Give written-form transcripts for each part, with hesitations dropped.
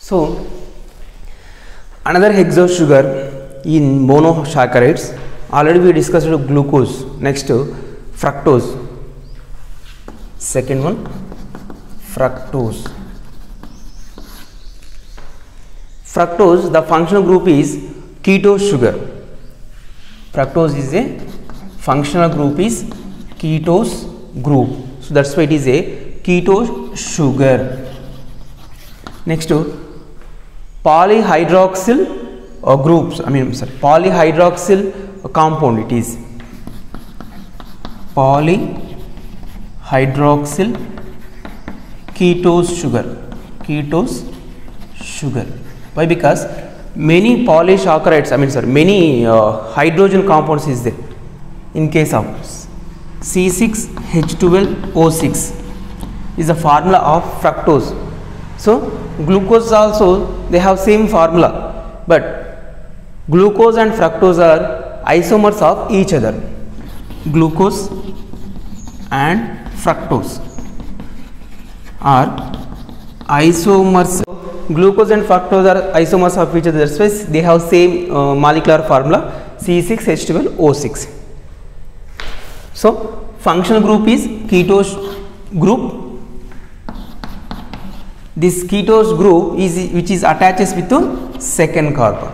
So another hexose sugar in monosaccharides, already we discussed glucose. Next fructose, second one fructose. Fructose, the functional group is ketose sugar. Fructose is a functional group is ketose group, so that's why it is a ketose sugar. Next polyhydroxyl groups, polyhydroxyl compound, it is polyhydroxyl ketose sugar. Why? Because many polysaccharides, many hydrogen compounds is there. In case of C6H12O6 is the formula of fructose. So glucose also they have same formula, but glucose and fructose are isomers of each other. Glucose and fructose are isomers. Glucose and fructose are isomers of each other, that's why they have same molecular formula C6H12O6. So functional group is ketose group. This ketose group is which is attaches with the second carbon.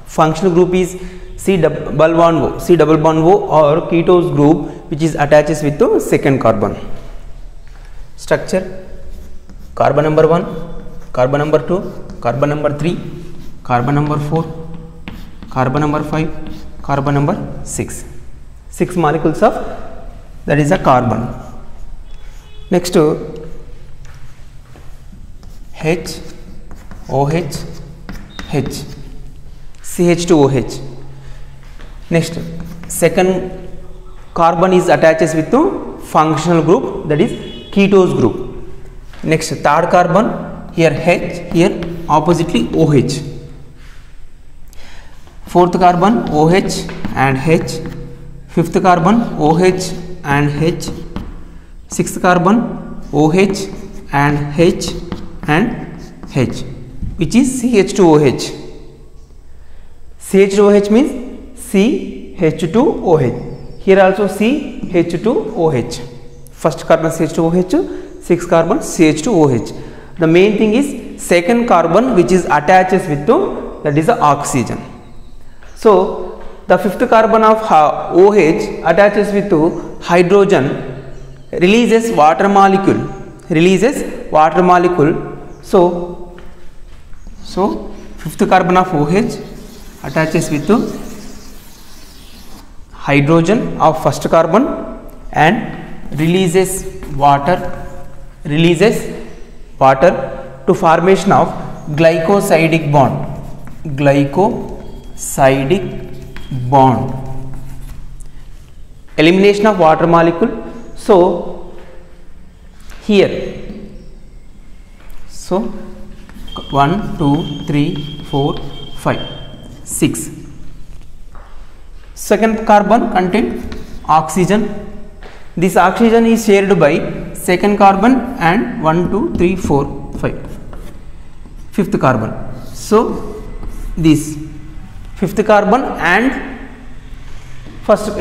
Functional group is C double bond O or ketose group which is attaches with the second carbon. Structure: carbon number 1, carbon number 2, carbon number 3, carbon number 4, carbon number 5, carbon number 6. 6 molecules of that is a carbon. Next H, OH, H, CH2OH. Next second carbon is attaches with the functional group, that is ketose group. Next third carbon, here H, here oppositely OH. Fourth carbon OH and H. Fifth carbon OH and H. Sixth carbon OH and H and H, which is CH2OH. CH2OH means CH2OH. Here also CH2OH. First carbon CH2OH, sixth carbon CH2OH. The main thing is second carbon which is attaches with the, that is the oxygen. So the fifth carbon of OH attaches with the hydrogen, releases water molecule. So fifth carbon of OH attaches with the hydrogen of first carbon and releases water to formation of glycosidic bond. Elimination of water molecule. So here, so 1, 2, 3, 4, 5, 6. Second carbon contain oxygen. This oxygen is shared by second carbon and 1, 2, 3, 4, 5. Fifth carbon. So this fifth carbon and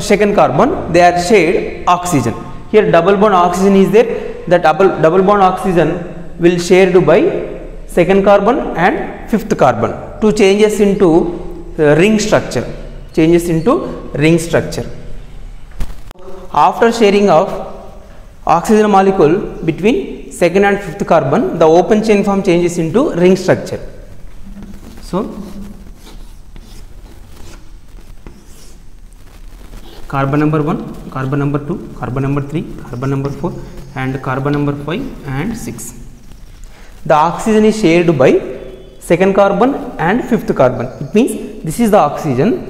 second carbon, they are shared oxygen. Here double bond oxygen is there. The double bond oxygen will shared by second carbon and fifth carbon to changes into ring structure. After sharing of oxygen molecule between second and fifth carbon, the open chain form changes into ring structure. So carbon number 1, carbon number 2, carbon number 3, carbon number 4 and carbon number 5 and 6. The oxygen is shared by second carbon and fifth carbon. It means this is the oxygen,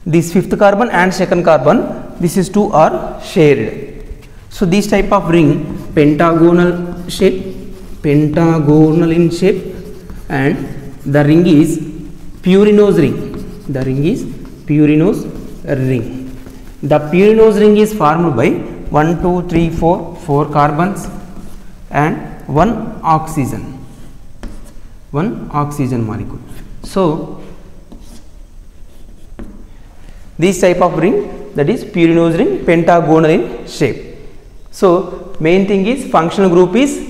this fifth carbon and second carbon, this is two are shared. So this type of ring, pentagonal in shape, and the ring is Purinose ring. The Purinose ring is formed by 1, 2, 3, 4 carbons and 1 oxygen. one oxygen molecule. So this type of ring, that is pyridinose ring, pentagonal in shape. So main thing is functional group is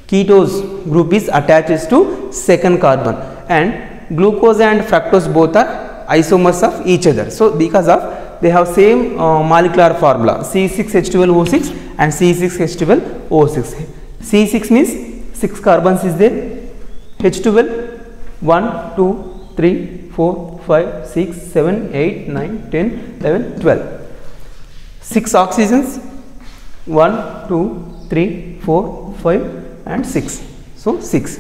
ketose group is attached to second carbon, and glucose and fructose both are isomers of each other. So because of they have same molecular formula C6H12O6 and C6H12O6. C6 means 6 carbons is there, H12 1 2 3 4 5 6 7 8 9 10 11 12, 6 oxygens 1 2 3 4 5 and 6, so 6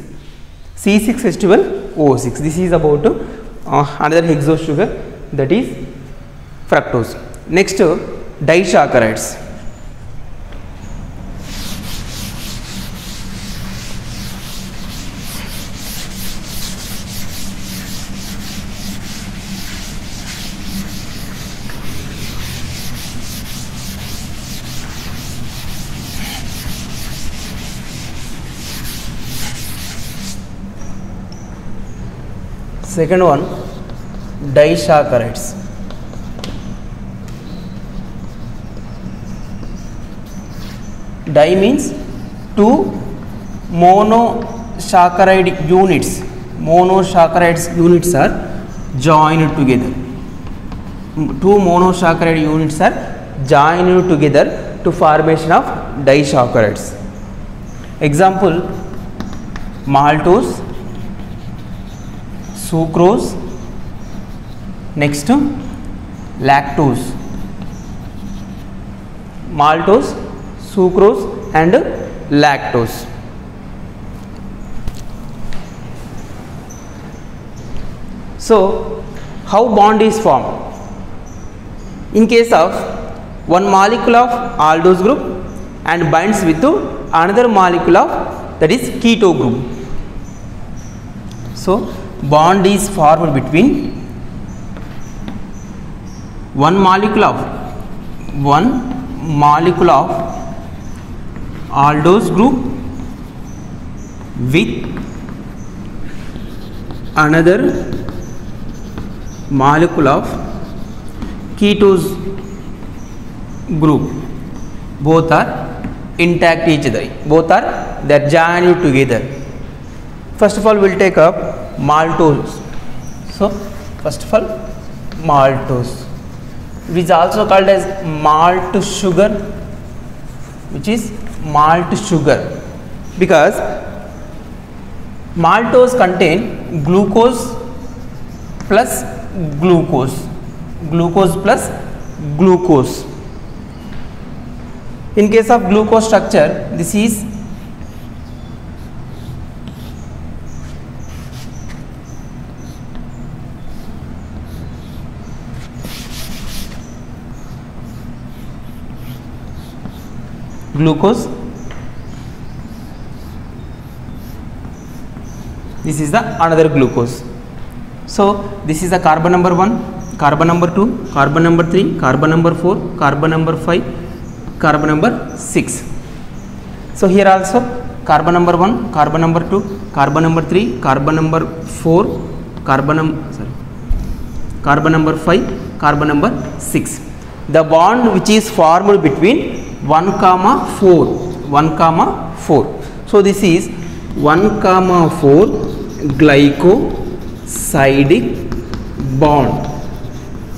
C6H12O6. This is about another hexose sugar, that is fructose. Next, disaccharides. Second one, disaccharides. Di means two monosaccharide units. Monosaccharides units are joined together. Two monosaccharide units are joined together to formation of disaccharides. Example, maltose, sucrose, next lactose. Maltose, sucrose and lactose. So how bond is formed? In case of one molecule of aldose group and binds with another molecule of, that is keto group. So bond is formed between one molecule of aldose group with another molecule of ketose group. Both are intact each other, both are they are joined together. First of all, we will take up maltose. So first of all, maltose, it is also called as malt sugar, which is malt sugar, because maltose contain glucose plus glucose, glucose plus glucose. In case of glucose structure, this is glucose, this is the another glucose. So this is the carbon number 1, carbon number 2, carbon number 3, carbon number 4, carbon number 5, carbon number 6. So here also carbon number 1, carbon number 2, carbon number 3, carbon number 4, carbon number 5, carbon number 6. The bond which is formed between 1, 4. So this is 1, 4 glycosidic bond,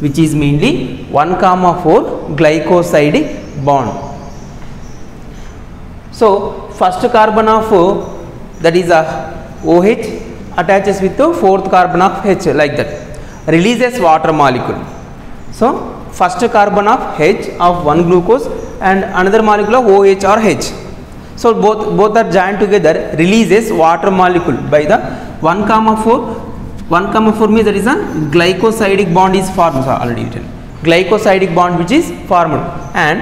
which is mainly 1, 4 glycosidic bond. So first carbon of that is a OH attaches with the fourth carbon of H, like that, releases water molecule. So first carbon of H of one glucose and another molecule of OH or H. So both are joined together, releases water molecule by the 1, 4. 1, 4 means there is a glycosidic bond is formed, already written. Glycosidic bond which is formed, and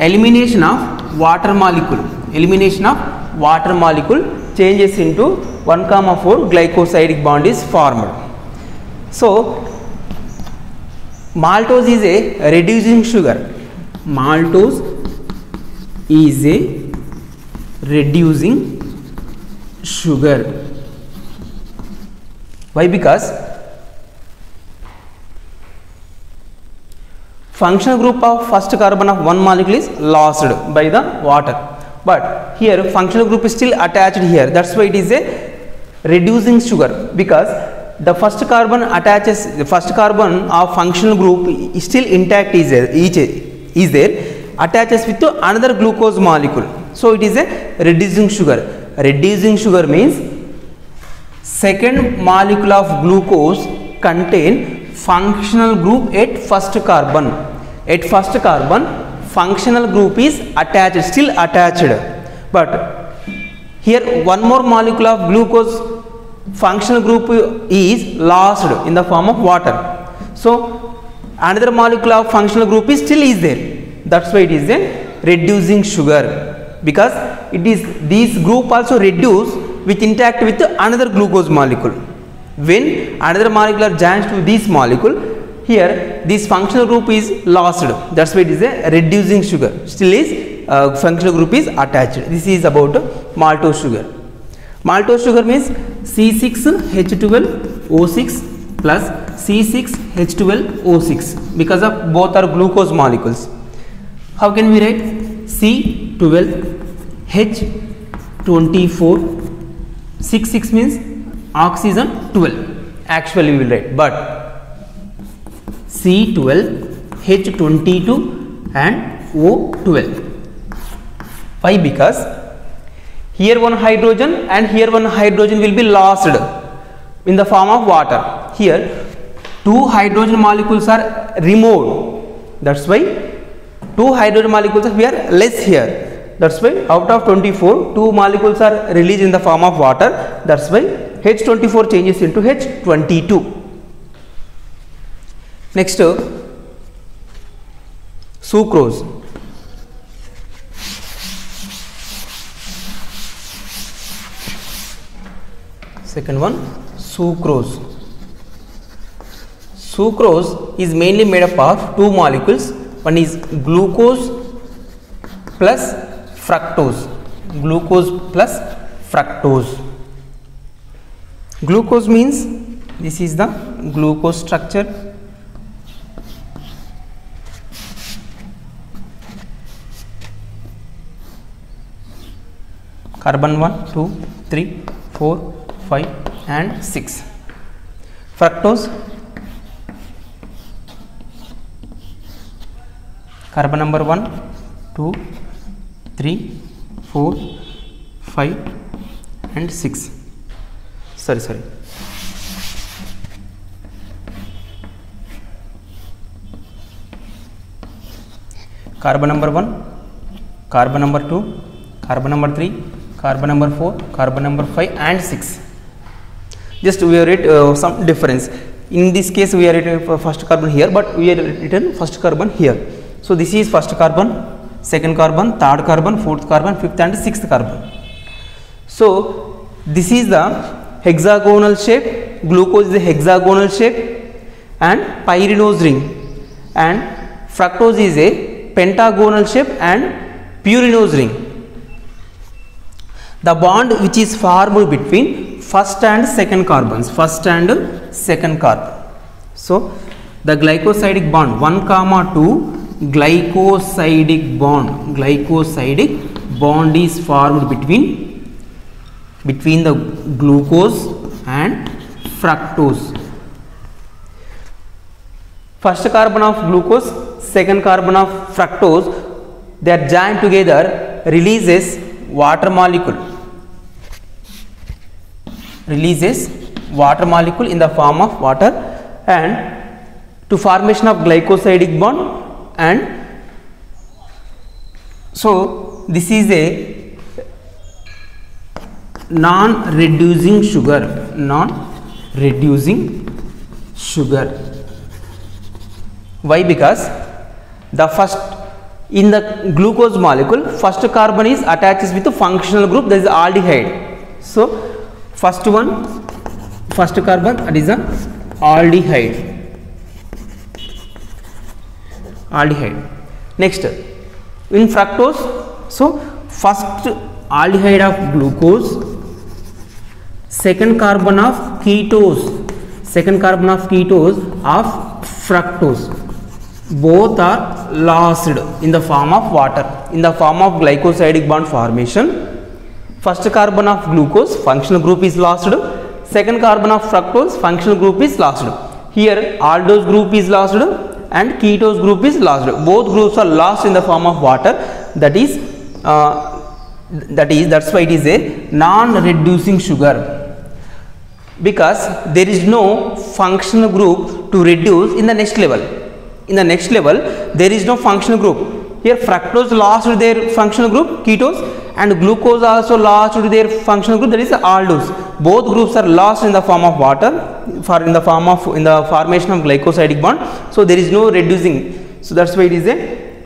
elimination of water molecule. Elimination of water molecule changes into 1, 4 glycosidic bond is formed. So maltose is a reducing sugar. Maltose is a reducing sugar. Why? Because functional group of first carbon of one molecule is lost by the water, but here functional group is still attached here. That's why it is a reducing sugar, because the first carbon attaches, the first carbon of functional group is still intact, is there attaches with another glucose molecule. So it is a reducing sugar. Reducing sugar means second molecule of glucose contain functional group at first carbon. At first carbon functional group is attached, still attached, but here one more molecule of glucose functional group is lost in the form of water. So another molecule of functional group is still is there. That's why it is a reducing sugar, because it is this group also reduce with intact with another glucose molecule. When another molecule joins to this molecule, here this functional group is lost. That's why it is a reducing sugar. Still is functional group is attached. This is about maltose sugar. Maltose sugar means C6H12O6 plus C6H12O6, because of both are glucose molecules. How can we write? C12H24, 6 means oxygen 12. Actually we will write, but C12H22 and O12. Why? Because here one hydrogen and here one hydrogen will be lost in the form of water. Here two hydrogen molecules are removed. That's why two hydrogen molecules are here less here. That's why out of 24, two molecules are released in the form of water. That's why H24 changes into H22. Next, sucrose. Second one, sucrose. Sucrose is mainly made up of two molecules. One is glucose plus fructose. Glucose plus fructose. Glucose means this is the glucose structure. Carbon 1, 2, 3, 4, 5 and 6. Fructose, carbon number 1, 2, 3, 4, 5 and 6. Sorry. Carbon number 1, carbon number 2, carbon number 3, carbon number 4, carbon number 5 and 6. Just we have written some difference. In this case we are written first carbon here, but we are written first carbon here. So this is first carbon, second carbon, third carbon, fourth carbon, fifth and sixth carbon. So this is the hexagonal shape. Glucose is a hexagonal shape and pyridinose ring, and fructose is a pentagonal shape and pyridinose ring. The bond which is formed between first and second carbons, So the glycosidic bond 1,2 glycosidic bond is formed between the glucose and fructose. First carbon of glucose, second carbon of fructose, they are joined together, releases water molecule in the form of water, and to formation of glycosidic bond, and so this is a non-reducing sugar. Why? Because the first in the glucose molecule, first carbon is attached with a functional group, that is aldehyde. So first carbon, that is a aldehyde. Next, in fructose, so first aldehyde of glucose, second carbon of ketose, second carbon of ketose of fructose. Both are lost in the form of water, in the form of glycosidic bond formation. First carbon of glucose, functional group is lost. Second carbon of fructose, functional group is lost. Here aldose group is lost and ketose group is lost. Both groups are lost in the form of water. That's why it is a non-reducing sugar, because there is no functional group to reduce in the next level. In the next level there is no functional group. Here fructose lost their functional group ketose, and glucose also lost their functional group, that is aldose. Both groups are lost in the form of water, in the formation of glycosidic bond. So there is no reducing. So that's why it is a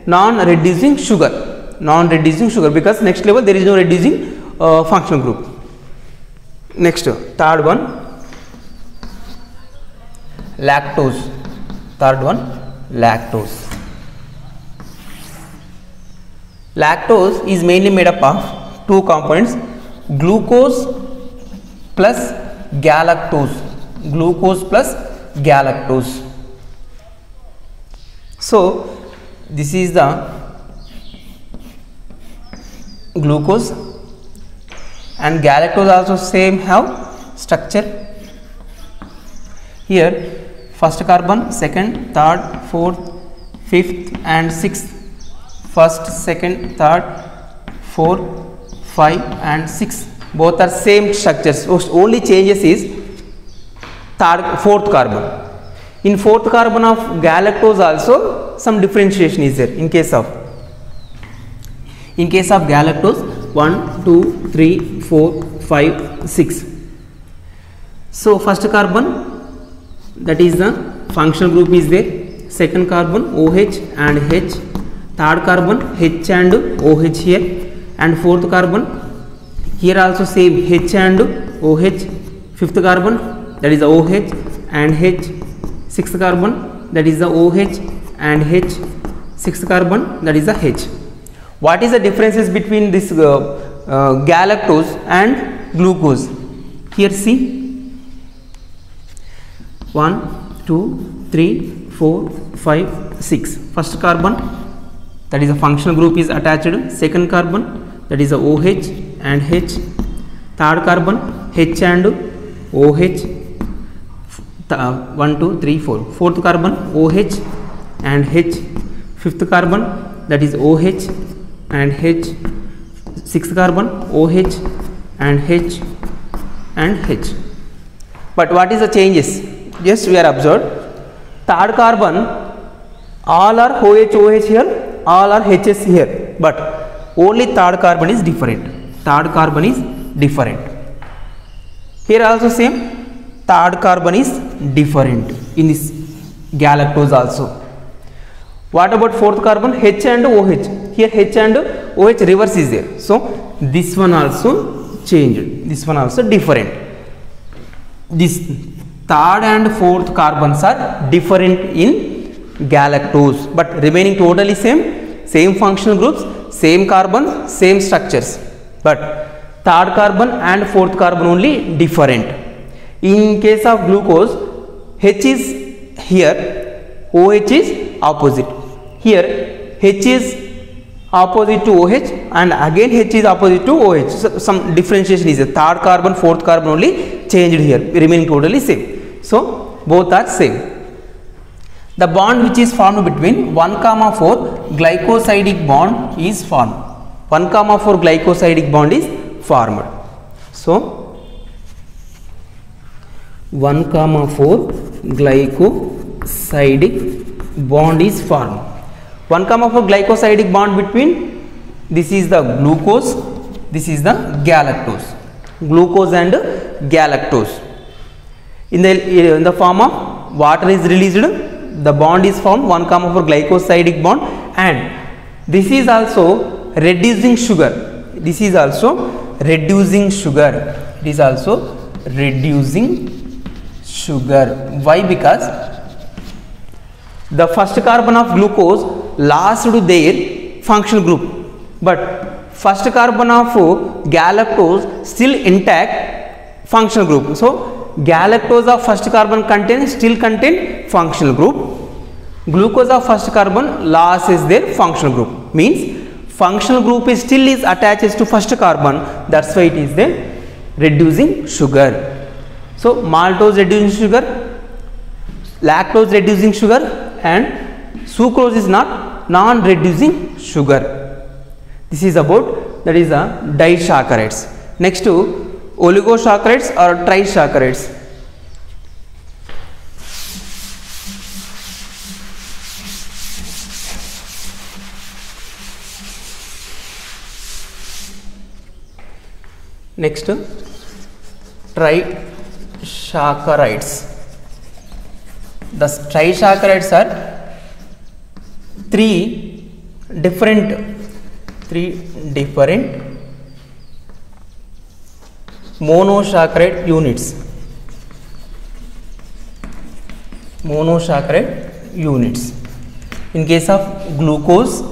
non-reducing sugar. Non-reducing sugar, because next level there is no reducing functional group. Next, third one, lactose. Third one, lactose. Lactose is mainly made up of two components, glucose plus galactose. Glucose plus galactose. So this is the glucose, and galactose also same have structure. Here first carbon, second, third, fourth, fifth and sixth. First, second, third, fourth, 5 and 6, both are same structures. Only changes is fourth carbon. In fourth carbon of galactose also some differentiation is there. In case of galactose, 1, 2, 3, 4, 5, 6. So first carbon, that is the functional group is there. Second carbon OH and H. Third carbon H and OH here, and fourth carbon here also same H and OH. Fifth carbon, that is the OH and H. Sixth carbon, that is the OH and H. Sixth carbon, that is the H. What is the differences between this galactose and glucose? Here see, 1, 2, 3, 4, 5, 6. First carbon, that is a functional group is attached. Second carbon, that is a OH and H. Third carbon H and OH. 1, 2, 3, 4. Fourth carbon OH and H. Fifth carbon, that is OH and H. Sixth carbon OH and H and H. But what is the changes? Just we are observed. Third carbon, all are OH here, all are HS here, but only third carbon is different. Third carbon is different. Here also same, third carbon is different in this galactose also. What about fourth carbon? H and OH. Here H and OH reverse is there. So this one also changed. This one also different. This third and fourth carbons are different in galactose, but remaining totally same functional groups, same carbon, same structures, but third carbon and fourth carbon only different. In case of glucose, H is here, OH is opposite. Here H is opposite to OH and again H is opposite to OH. So some differentiation is there. Third carbon, fourth carbon only changed here, remaining totally same. So both are same. The bond which is formed between 1,4 glycosidic bond is formed. 1,4 glycosidic bond is formed. So 1,4 glycosidic bond is formed. 1,4 glycosidic bond between, this is the glucose, this is the galactose. Glucose and galactose. In the form of water is released. The bond is formed, 1,4 glycosidic bond, and this is also reducing sugar. This is also reducing sugar. It is also reducing sugar. Why? Because the first carbon of glucose lost to their functional group, but first carbon of galactose still intact functional group. So galactose of first carbon still contain functional group. Glucose of first carbon loses their functional group. Means functional group is still attached to first carbon. That's why it is the reducing sugar. So maltose reducing sugar, lactose reducing sugar, and sucrose is not non-reducing sugar. This is about, that is a disaccharides. Next to oligosaccharides or trisaccharides. Next, trisaccharides. The trisaccharides are three different monosaccharide units. Monosaccharide units. In case of glucose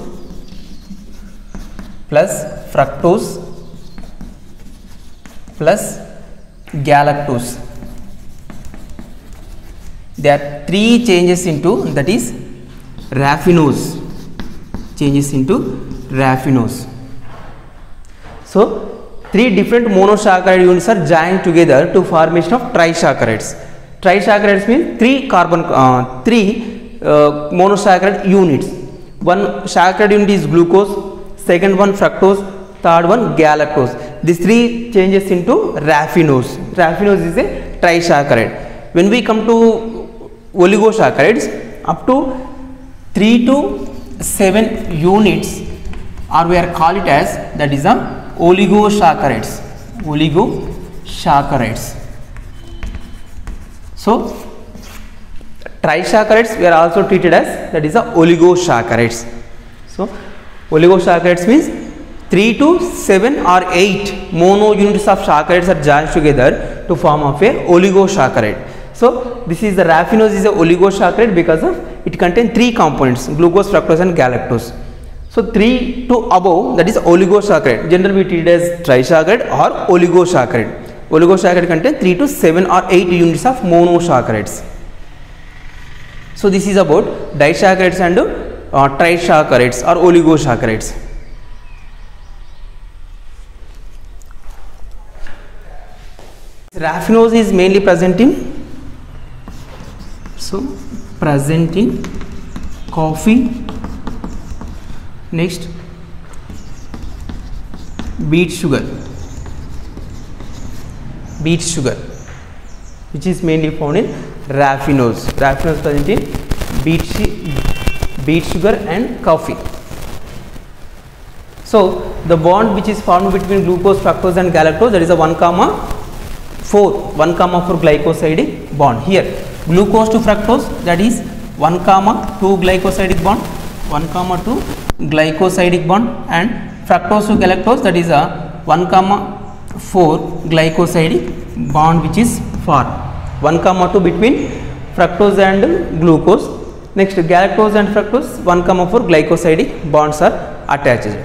plus fructose plus galactose, there are three changes into, that is raffinose, changes into raffinose. So three different monosaccharide units are joined together to formation of trisaccharides. Trisaccharides means three monosaccharide units. One saccharide unit is glucose, second one fructose, third one galactose. These three changes into raffinose. Raffinose is a trisaccharide. When we come to oligosaccharides, up to 3 to 7 units, or we are call it as, that is a oligosaccharides. Oligosaccharides. So trisaccharides we are also treated as, that is a oligosaccharides. So oligosaccharides means 3 to 7 or 8 mono units of saccharides are joined together to form of a oligosaccharide. So this is the raffinose is a oligosaccharide because of it contains three components, glucose, fructose and galactose. So 3 to above, that is oligosaccharide. Generally we treat as trisaccharide or oligosaccharide. Oligosaccharide contains 3 to 7 or 8 units of monosaccharides. So this is about disaccharides and trisaccharides or oligosaccharides. Raffinose is mainly present in coffee. Next, beet sugar, which is mainly found in raffinose. Raffinose present in beet sugar and coffee. So the bond which is formed between glucose, fructose and galactose, that is a 1,4 glycosidic bond. Here glucose to fructose, that is 1,2 glycosidic bond, 1,2 glycosidic bond, and fructose to galactose, that is a 1,4 glycosidic bond which is formed. 1,2 between fructose and glucose. Next galactose and fructose, 1,4 glycosidic bonds are attached.